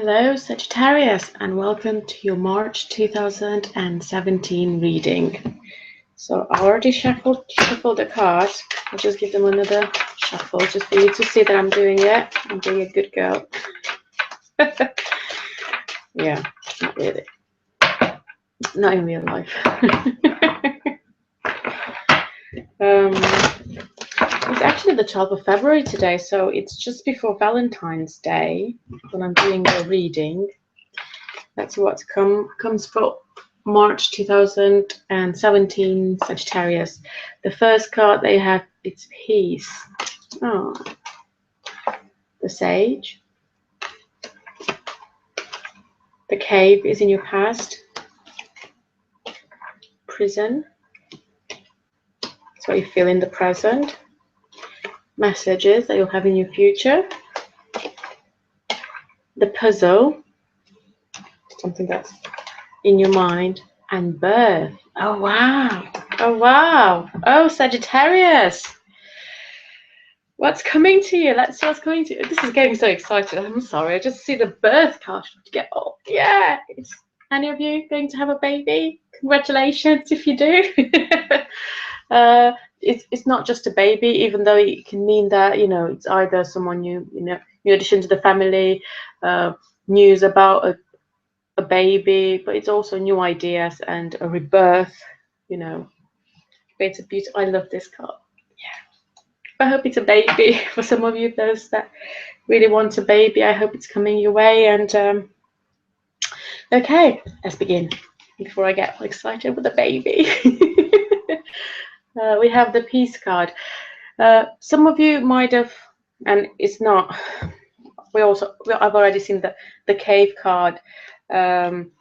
Hello, Sagittarius, and welcome to your March 2017 reading. So I already shuffled the cards. I'll just give them another shuffle just for you to see that I'm doing it. I'm being a good girl. Yeah, not really. Not in real life. It's actually the 12th of February today, so it's just before Valentine's Day when I'm doing the reading. That's what comes for March 2017 Sagittarius. The first card they have, it's peace. Oh, the Sage. The Cave is in your past. Prison. That's what you feel in the present. Messages that you'll have in your future. The Puzzle. Something that's in your mind. And birth. Oh wow. Oh wow. Oh, Sagittarius. What's coming to you? Let's see what's coming to you. This is getting so excited. I'm sorry. I just see the birth card to get oh yeah. It's any of you going to have a baby? Congratulations if you do. It's not just a baby, even though it can mean that, you know, it's either someone new addition to the family, news about a baby, but it's also new ideas and a rebirth, you know. It's a beautiful, I love this card. Yeah. I hope it's a baby for some of you, those that really want a baby. I hope it's coming your way. And okay, let's begin before I get excited with the baby. We have the peace card. Some of you might have, and it's not, I've already seen the cave card. Some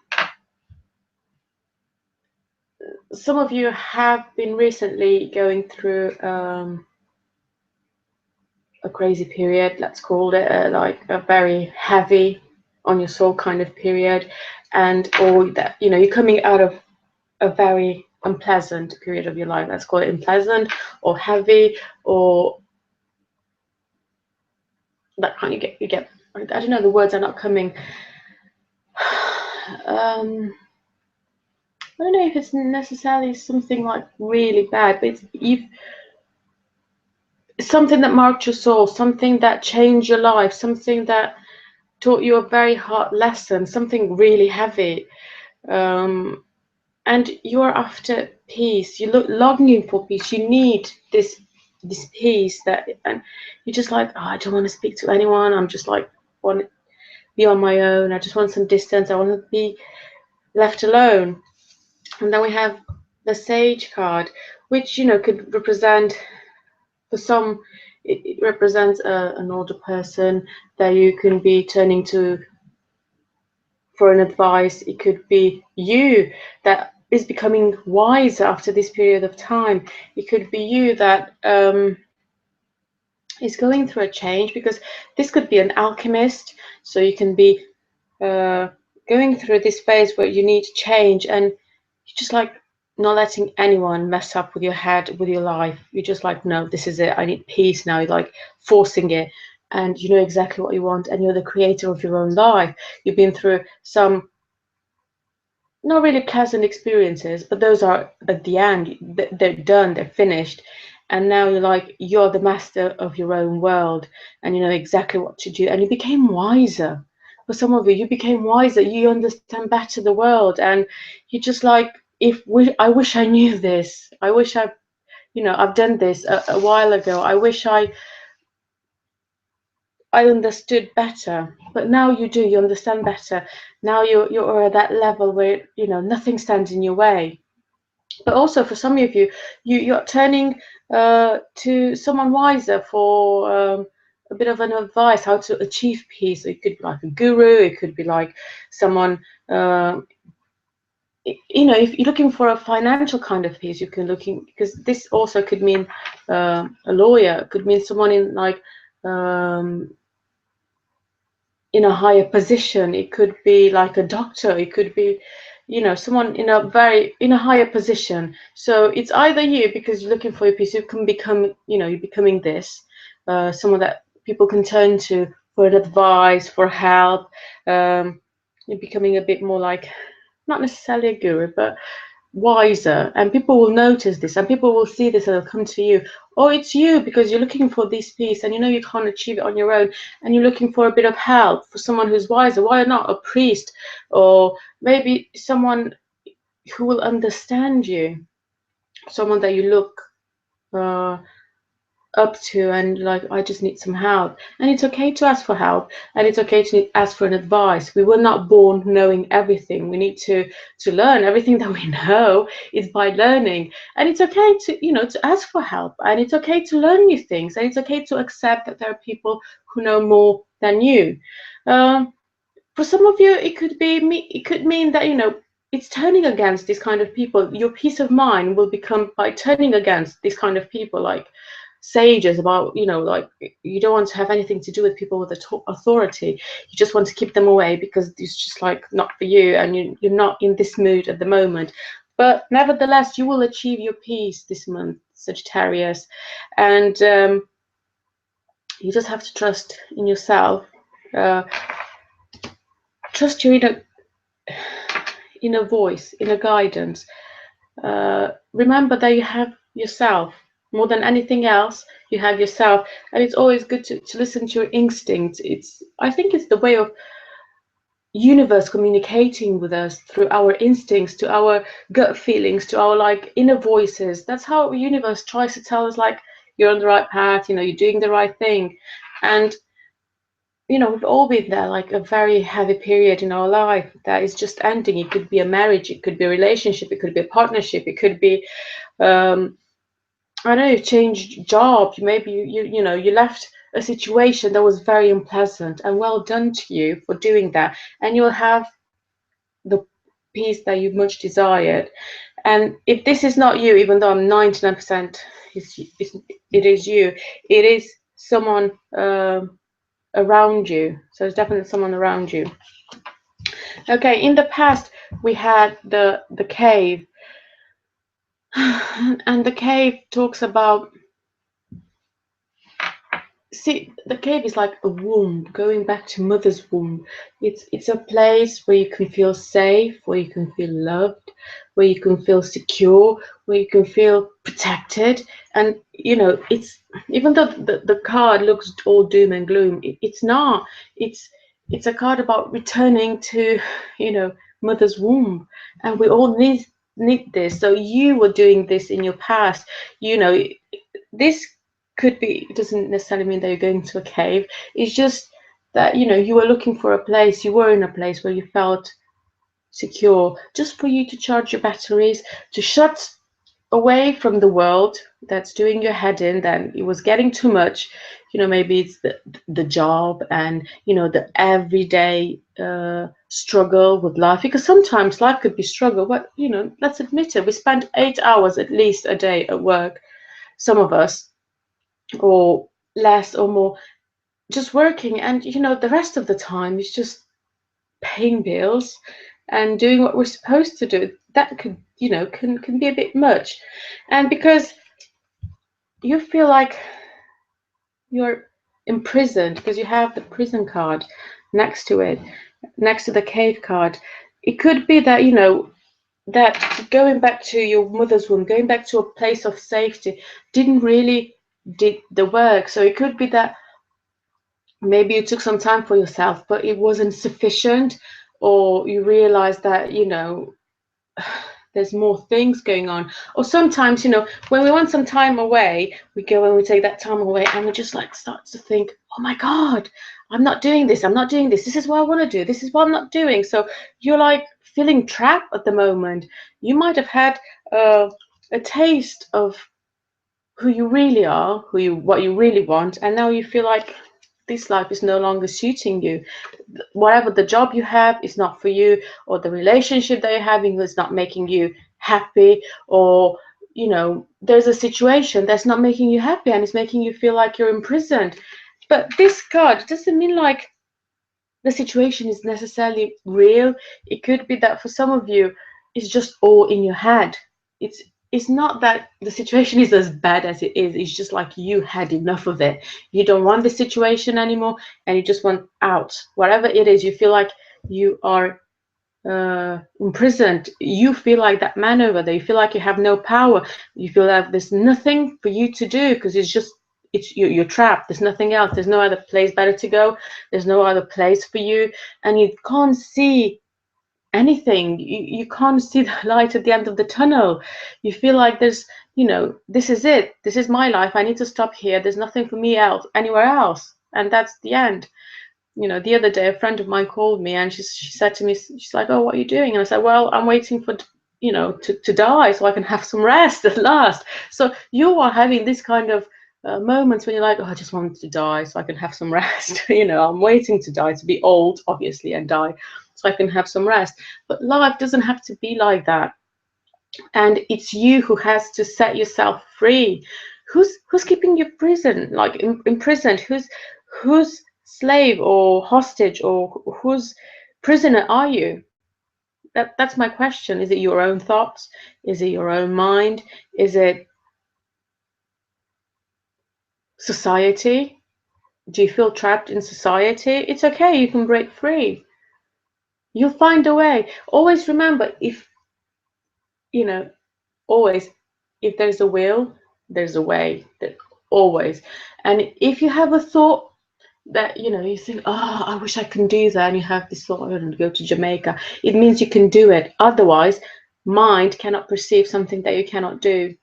of you have been recently going through a crazy period, let's call it, like a very heavy on your soul kind of period, and or that, you know, you're coming out of a very unpleasant period of your life. Let's call it unpleasant or heavy, or that kind of you get. I don't know. The words are not coming. I don't know if it's necessarily something like really bad, but it's something that marked your soul, something that changed your life, something that taught you a very hard lesson, something really heavy. And you're after peace. You look longing for peace. You need this peace that, and you're just like, oh, I don't want to speak to anyone. I'm just like want to be on my own. I just want some distance. I want to be left alone. And then we have the Sage card, which, you know, could represent, for some, it represents an older person that you can be turning to for an advice. It could be you that is becoming wiser after this period of time. It could be you that is going through a change, because this could be an alchemist. So you can be going through this phase where you need change, and you're just like not letting anyone mess up with your head, with your life. You're just like, no, this is it. I need peace now. You're like forcing it, and you know exactly what you want, and you're the creator of your own life. You've been through some not really pleasant experiences, but those are at the end. They're done, they're finished, and now you're like, you're the master of your own world, and you know exactly what to do, and you became wiser. For some of you, you became wiser. You understand better the world, and you're just like, I wish I knew this. I wish I've done this a while ago. I wish I understood better. But now you do. You understand better. Now you're at that level where, you know, nothing stands in your way. But also for some of you, you're turning to someone wiser for a bit of an advice how to achieve peace. It could be like a guru. It could be like someone. You know, if you're looking for a financial kind of peace, you can because this also could mean a lawyer. It could mean someone in like in a higher position. It could be like a doctor. It could be, you know, someone in a higher position. So it's either you, because you're looking for your peace, you can become, you know, you're becoming this someone that people can turn to for an advice, for help. You're becoming a bit more like, not necessarily a guru, but wiser, and people will notice this, and people will see this, and they'll come to you. Or it's you, because you're looking for this peace, and you know you can't achieve it on your own, and you're looking for a bit of help, for someone who's wiser. Why not a priest, or maybe someone who will understand you, someone that you look uh, up to, and like, I just need some help. And it's okay to ask for help, and it's okay to ask for an advice. We were not born knowing everything. We need to learn. Everything that we know is by learning. And it's okay to, you know, to ask for help, and it's okay to learn new things, and it's okay to accept that there are people who know more than you. For some of you, it could be it could mean that, you know, it's turning against this kind of people. Your peace of mind will become by turning against this kind of people, like sages, about, you know, like, you don't want to have anything to do with people with authority. You just want to keep them away, because it's just like not for you, and you're not in this mood at the moment. But nevertheless, you will achieve your peace this month, Sagittarius. And you just have to trust in yourself. uh, Trust your inner voice, inner guidance. Remember that you have yourself. More than anything else, you have yourself. And it's always good to listen to your instincts. I think it's the way of universe communicating with us through our instincts, to our gut feelings, to our like inner voices. That's how the universe tries to tell us, like, you're on the right path, you know, you're doing the right thing. And you know, we've all been there, like a very heavy period in our life that is just ending. It could be a marriage, it could be a relationship, it could be a partnership, it could be, I don't know, you changed job. Maybe you know, you left a situation that was very unpleasant, and well done to you for doing that. And you'll have the peace that you much desired. And if this is not you, even though I'm 99% it is you, it is someone around you. So there's definitely someone around you. Okay, in the past we had the cave, and the cave talks about, see, the cave is like a womb, going back to mother's womb. It's a place where you can feel safe, where you can feel loved, where you can feel secure, where you can feel protected. And you know, it's, even though the card looks all doom and gloom, it's not. It's a card about returning to, you know, mother's womb. And we all need this. So you were doing this in your past, you know. This could be, it doesn't necessarily mean that you're going to a cave. It's just that, you know, you were looking for a place, you were in a place where you felt secure, just for you to charge your batteries, to shut away from the world that's doing your head in. Then it was getting too much. You know, maybe it's the job, and you know, the everyday struggle with life, because sometimes life could be struggle. But you know, let's admit it, we spend 8 hours at least a day at work, some of us, or less or more, just working. And you know, the rest of the time is just paying bills and doing what we're supposed to do. That could, you know, can be a bit much. And because you feel like you're imprisoned, because you have the prison card next to it, next to the cave card, it could be that, you know, that going back to your mother's womb, going back to a place of safety, didn't really did the work. So it could be that maybe you took some time for yourself, but it wasn't sufficient, or you realized that, you know, there's more things going on. Or sometimes, you know, when we want some time away, we go and we take that time away, and we just like start to think, oh my God, I'm not doing this, I'm not doing this, this is what I want to do, this is what I'm not doing. So you're like feeling trapped at the moment. You might have had a taste of who you really are, what you really want, and now you feel like this life is no longer suiting you. Whatever the job you have is not for you, or the relationship that you're having is not making you happy, or you know, there's a situation that's not making you happy, and it's making you feel like you're imprisoned. But this card doesn't mean like the situation is necessarily real. It could be that for some of you, it's just all in your head. It's it's not that the situation is as bad as it is. It's just like you had enough of it. You don't want the situation anymore, and you just want out. Whatever it is, you feel like you are imprisoned. You feel like that man over there. You feel like you have no power. You feel like there's nothing for you to do because you're trapped. There's nothing else. There's no other place better to go. There's no other place for you, and you can't see anything. You can't see the light at the end of the tunnel. You feel like there's, this is it. This is my life. I need to stop here. There's nothing for me else anywhere else, and that's the end. The other day, a friend of mine called me, and she said to me, she's like, "Oh, what are you doing?" And I said, "Well, I'm waiting for, to die so I can have some rest at last." So you are having this kind of moments when you're like, "Oh, I just want to die so I can have some rest." I'm waiting to die, to be old, obviously, and die so I can have some rest. But life doesn't have to be like that. And it's you who has to set yourself free. Who's keeping you imprisoned? Who's slave or hostage, or whose prisoner are you? That's my question. Is it your own thoughts? Is it your own mind? Is it society? Do you feel trapped in society? It's okay, you can break free. You'll find a way. Always remember, always, if there's a will, there's a way. Always. And if you have a thought that you think, "Oh, I wish I can do that," and you have this thought, "I'm going to go to Jamaica," it means you can do it. Otherwise, mind cannot perceive something that you cannot do.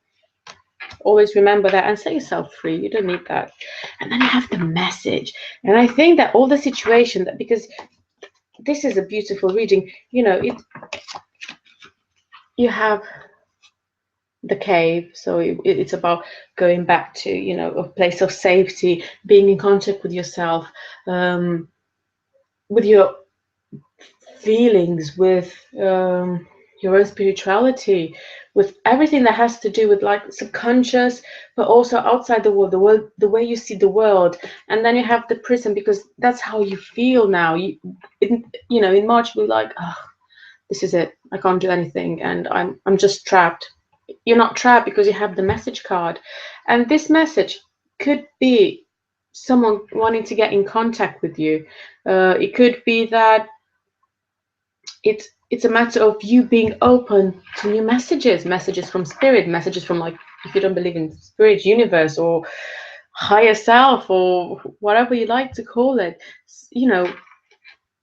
Always remember that and set yourself free. You don't need that. And then you have the message. And I think that all the situation, that because this is a beautiful reading, you have the cave, so it's about going back to a place of safety, being in contact with yourself, with your feelings, with your own spirituality, with everything that has to do with like subconscious, but also outside the world, the way you see the world. And then you have the prison, because that's how you feel now. In March we're like, "Oh, this is it. I can't do anything, and I'm just trapped." You're not trapped, because you have the message card, and this message could be someone wanting to get in contact with you. It could be that it's a matter of you being open to new messages from spirit, messages from, like, if you don't believe in spirit, universe, or higher self, or whatever you like to call it.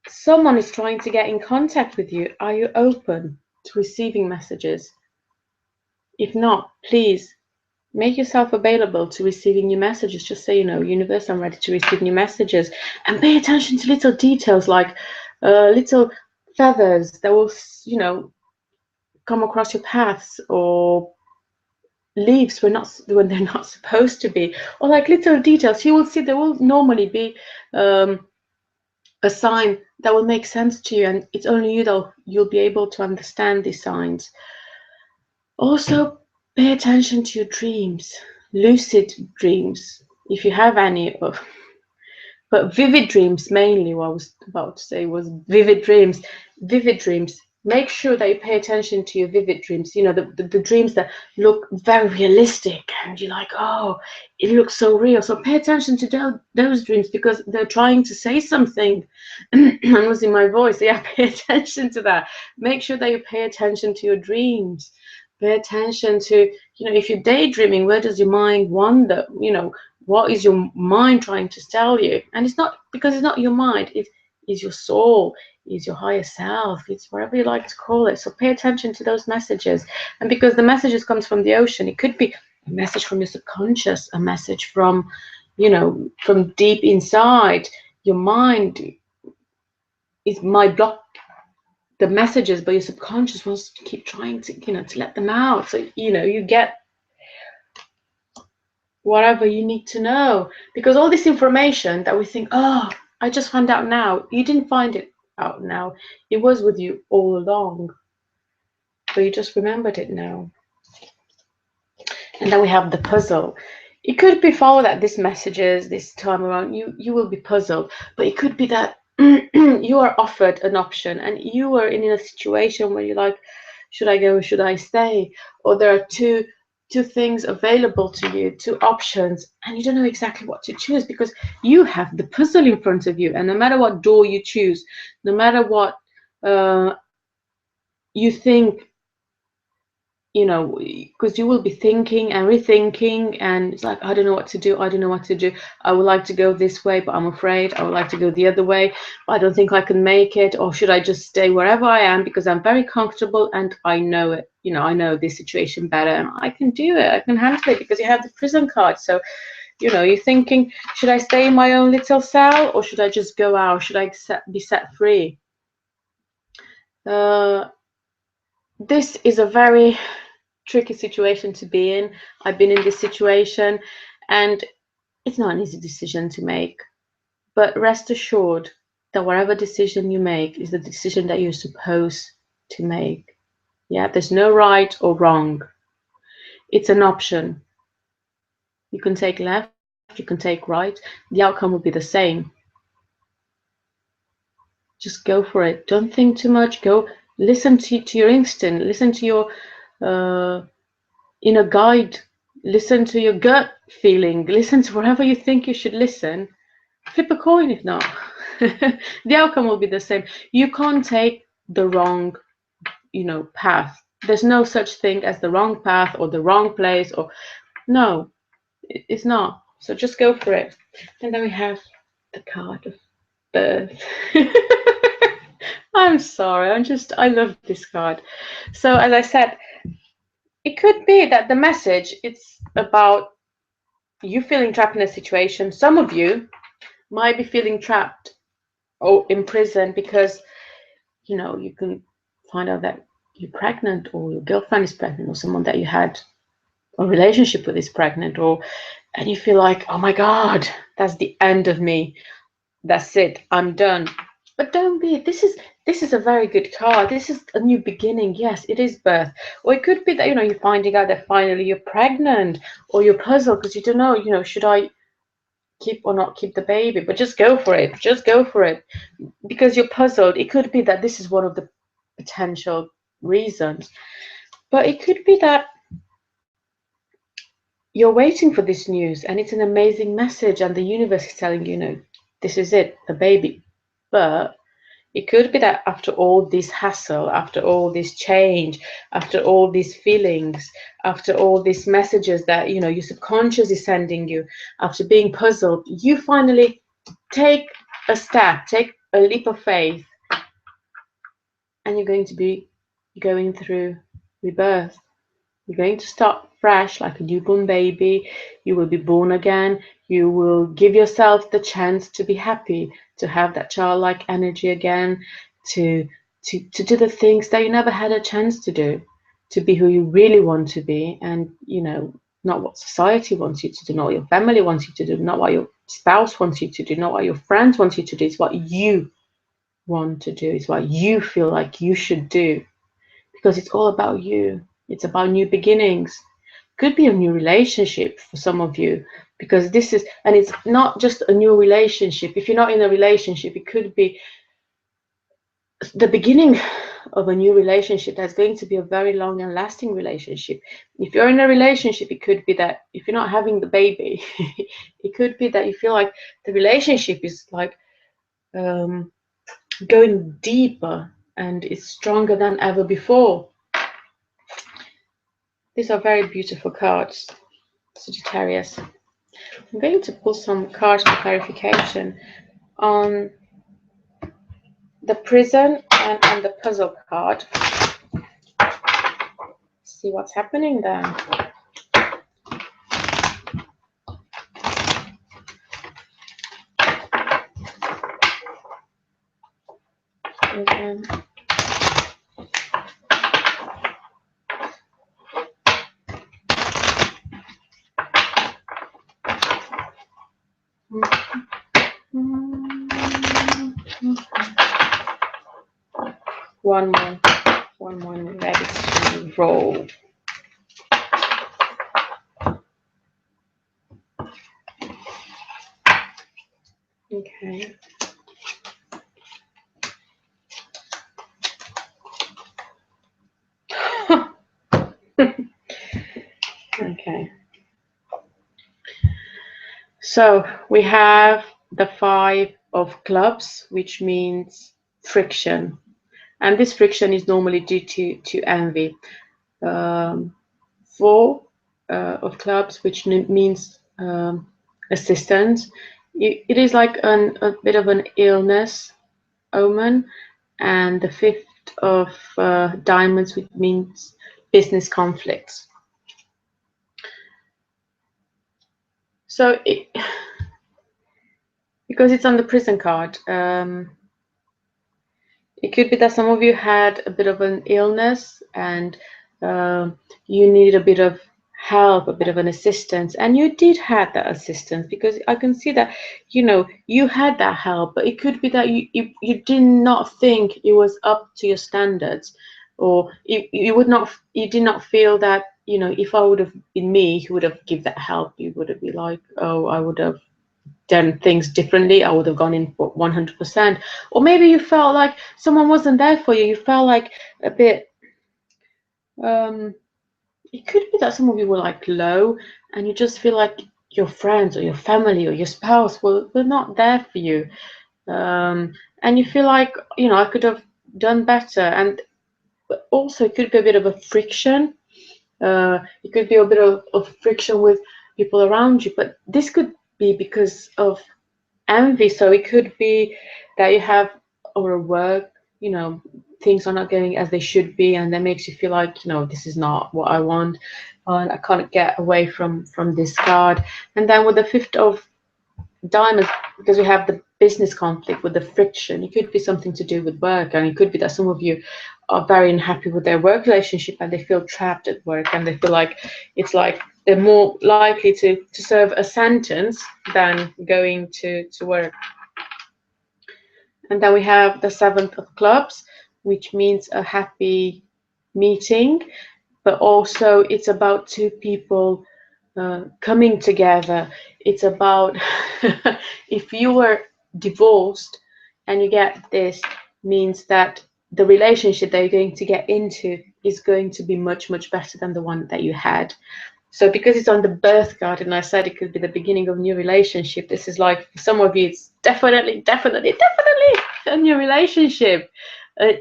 Someone is trying to get in contact with you. Are you open to receiving messages? If not, please make yourself available to receiving new messages. Just say, "Universe, I'm ready to receive new messages." And pay attention to little details, like little feathers that will, come across your paths, or leaves when they're not supposed to be, or like little details. You will see there will normally be a sign that will make sense to you, and it's only you'll be able to understand these signs. Also, pay attention to your dreams, lucid dreams, if you have any, but vivid dreams mainly. What I was about to say was vivid dreams. Vivid dreams. Make sure that you pay attention to your vivid dreams. The dreams that look very realistic, and you're like, "Oh, it looks so real." So pay attention to those dreams, because they're trying to say something. I'm losing my voice. Yeah, pay attention to that. Make sure that you pay attention to your dreams. Pay attention to, if you're daydreaming, where does your mind wander? What is your mind trying to tell you? And it's not, because it's not your mind, it is your soul, is your higher self, it's whatever you like to call it. So pay attention to those messages. And because the messages comes from the ocean, it could be a message from your subconscious, a message from, from deep inside. Your mind might block the messages, but your subconscious wants to keep trying to, to let them out. So, you get whatever you need to know, because all this information that we think, "Oh, I just found out now," you didn't find it out now. It was with you all along, but you just remembered it now. And then we have the puzzle. It could be followed that this messages this time around, you will be puzzled, but it could be that you are offered an option, and you are in a situation where you're like, should I go or should I stay? Or there are two things available to you, two options, and you don't know exactly what to choose because you have the puzzle in front of you. And no matter what door you choose, no matter what you think, you know, because you will be thinking and rethinking, and it's like, I don't know what to do, I don't know what to do. I would like to go this way, but I'm afraid. I would like to go the other way, but I don't think I can make it. Or should I just stay wherever I am because I'm very comfortable and I know it, you know, I know this situation better and I can do it, I can handle it, because you have the prison card. So, you know, you're thinking, should I stay in my own little cell or should I just go out? Should I be set free? This is a very tricky situation to be in. I've been in this situation and it's not an easy decision to make. But rest assured that whatever decision you make is the decision that you're supposed to make. Yeah, there's no right or wrong. It's an option. You can take left, you can take right. The outcome will be the same. Just go for it. Don't think too much. Go listen to your instinct. Listen to your inner guide. Listen to your gut feeling. Listen to wherever you think you should listen. Flip a coin if not. The outcome will be the same. You can't take the wrong, you know, path. There's no such thing as the wrong path or the wrong place, or no, it's not. So just go for it. And then we have the card of birth. I'm sorry, I love this card. So as I said, it could be that the message, it's about you feeling trapped in a situation. Some of you might be feeling trapped or in prison because, you know, you can find out that you're pregnant, or your girlfriend is pregnant, or someone that you had a relationship with is pregnant, or and you feel like, oh my God, that's the end of me. That's it, I'm done. But don't be. This is a very good card. This is a new beginning. Yes, it is birth. Or it could be that, you know, you're finding out that finally you're pregnant, or you're puzzled because you don't know, you know, should I keep or not keep the baby? But just go for it. Just go for it. Because you're puzzled. It could be that this is one of the potential reasons. But it could be that you're waiting for this news and it's an amazing message and the universe is telling you, no, this is it, the baby. But it could be that after all this hassle, after all this change, after all these feelings, after all these messages that, you know, your subconscious is sending you, after being puzzled, you finally take a step, take a leap of faith, and you're going to be going through rebirth. You're going to start fresh like a newborn baby. You will be born again. You will give yourself the chance to be happy, to have that childlike energy again, to do the things that you never had a chance to do, to be who you really want to be, and, you know, not what society wants you to do, not what your family wants you to do, not what your spouse wants you to do, not what your friends want you to do. It's what you want to do. It's what you feel like you should do, because it's all about you. It's about new beginnings. Could be a new relationship for some of you, because this is, and it's not just a new relationship. If you're not in a relationship, it could be the beginning of a new relationship that's going to be a very long and lasting relationship. If you're in a relationship, it could be that if you're not having the baby, it could be that you feel like the relationship is like going deeper and it's stronger than ever before. These are very beautiful cards, Sagittarius. I'm going to pull some cards for clarification on the prison and on the puzzle card. See what's happening there. Prison. One more, we're ready to roll. Okay. Okay. So we have the 5 of clubs, which means friction. And this friction is normally due to envy. 4 of clubs, which means assistance. It is like a bit of an illness omen. And the 5th of diamonds, which means business conflicts. So because it's on the prison card, it could be that some of you had a bit of an illness and you need a bit of help, a bit of an assistance, and you did have that assistance, because I can see that, you know, you had that help, but it could be that you did not think it was up to your standards, or you did not feel that, you know, if I would have been me who would have give that help, you would have been like, oh, I would have done things differently, I would have gone in for 100%. Or maybe you felt like someone wasn't there for you. You felt like a bit, it could be that some of you were like low, and you just feel like your friends or your family or your spouse were not there for you. And you feel like, you know, I could have done better. And also it could be a bit of a friction. It could be a bit of friction with people around you, but this could be because of envy. So it could be that you have over work, you know, things are not going as they should be, and that makes you feel like, you know, this is not what I want, and I can't get away from this card. And then with the 5th of diamonds, because we have the business conflict with the friction, it could be something to do with work, and it could be that some of you are very unhappy with their work relationship and they feel trapped at work, and they feel like it's like they're more likely to serve a sentence than going to work. And then we have the 7th of clubs, which means a happy meeting, but also it's about 2 people coming together. It's about if you were divorced and you get this, means that the relationship that you're going to get into is going to be much, much better than the one that you had. So because it's on the birth card, and I said it could be the beginning of a new relationship, this is like, for some of you, it's definitely a new relationship.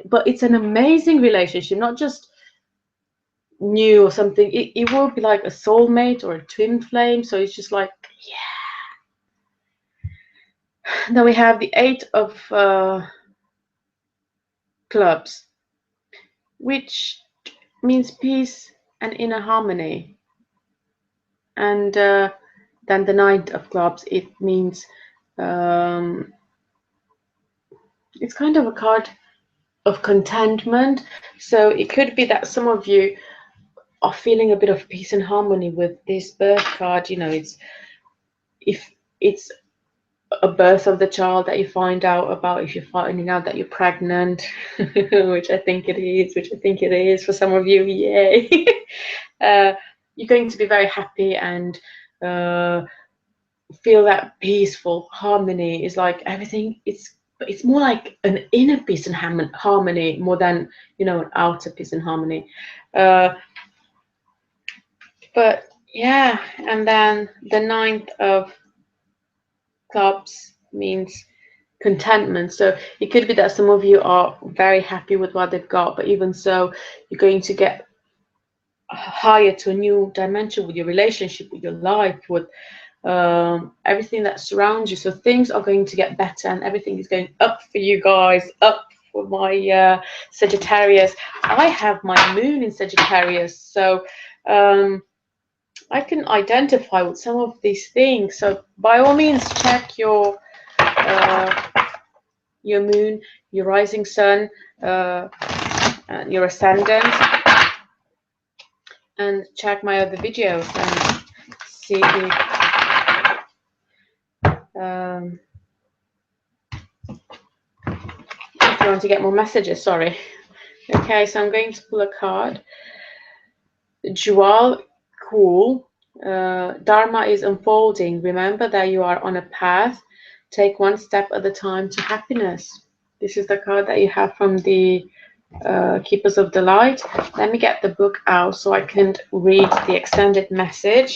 But it's an amazing relationship, not just new or something. It will be like a soulmate or a twin flame. So it's just like, yeah. Then we have the 8 of clubs, which means peace and inner harmony. And then the 9th of clubs, it means it's kind of a card of contentment. So it could be that some of you are feeling a bit of peace and harmony with this birth card. You know, it's if it's a birth of the child that you find out about, if you're finding out that you're pregnant, which I think it is for some of you, yay. You're going to be very happy and feel that peaceful harmony. Is like everything, it's more like an inner peace and harmony more than, you know, an outer peace and harmony. But yeah, and then the 9th of clubs means contentment. So it could be that some of you are very happy with what they've got, but even so, you're going to get higher to a new dimension with your relationship, with your life, with everything that surrounds you. So things are going to get better, and everything is going up for you guys, up for my Sagittarius. I have my moon in Sagittarius, so I can identify with some of these things. So by all means, check your moon, your rising sun, and your ascendant, and check my other videos and see if you want to get more messages. Sorry. Okay, so I'm going to pull a card. Jewel, cool. Dharma is unfolding. Remember that you are on a path. Take one step at a time to happiness. This is the card that you have from the Keepers of the Light. Let me get the book out so I can read the extended message.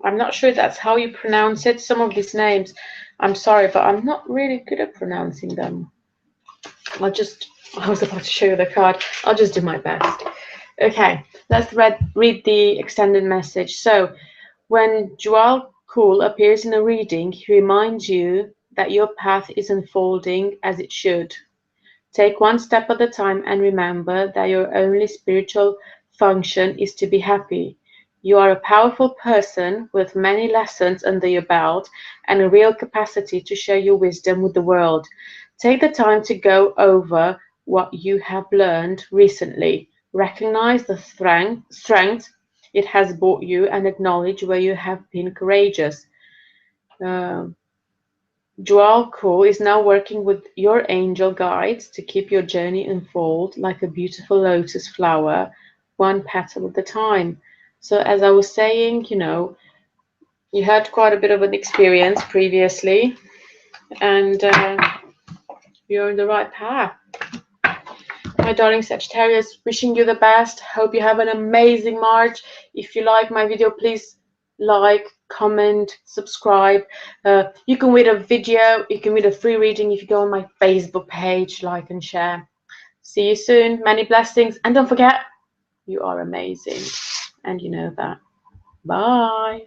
I'm not sure that's how you pronounce it. Some of these names, I'm sorry, but I'm not really good at pronouncing them. I was about to show you the card. I'll just do my best. Okay, let's read the extended message. So, when Joel Kuhl appears in a reading, he reminds you that your path is unfolding as it should. Take one step at a time and remember that your only spiritual function is to be happy. You are a powerful person with many lessons under your belt and a real capacity to share your wisdom with the world. Take the time to go over what you have learned recently. Recognize the strength it has brought you and acknowledge where you have been courageous. Joel Kuhl is now working with your angel guides to keep your journey unfold like a beautiful lotus flower, one petal at a time. So, as I was saying, you had quite a bit of an experience previously, and you're in the right path. My darling Sagittarius, wishing you the best. Hope you have an amazing March. If you like my video, please like, comment, subscribe. You can read a video, you can read a free reading if you go on my Facebook page, like and share. See you soon. Many blessings. And don't forget, you are amazing. And you know that. Bye.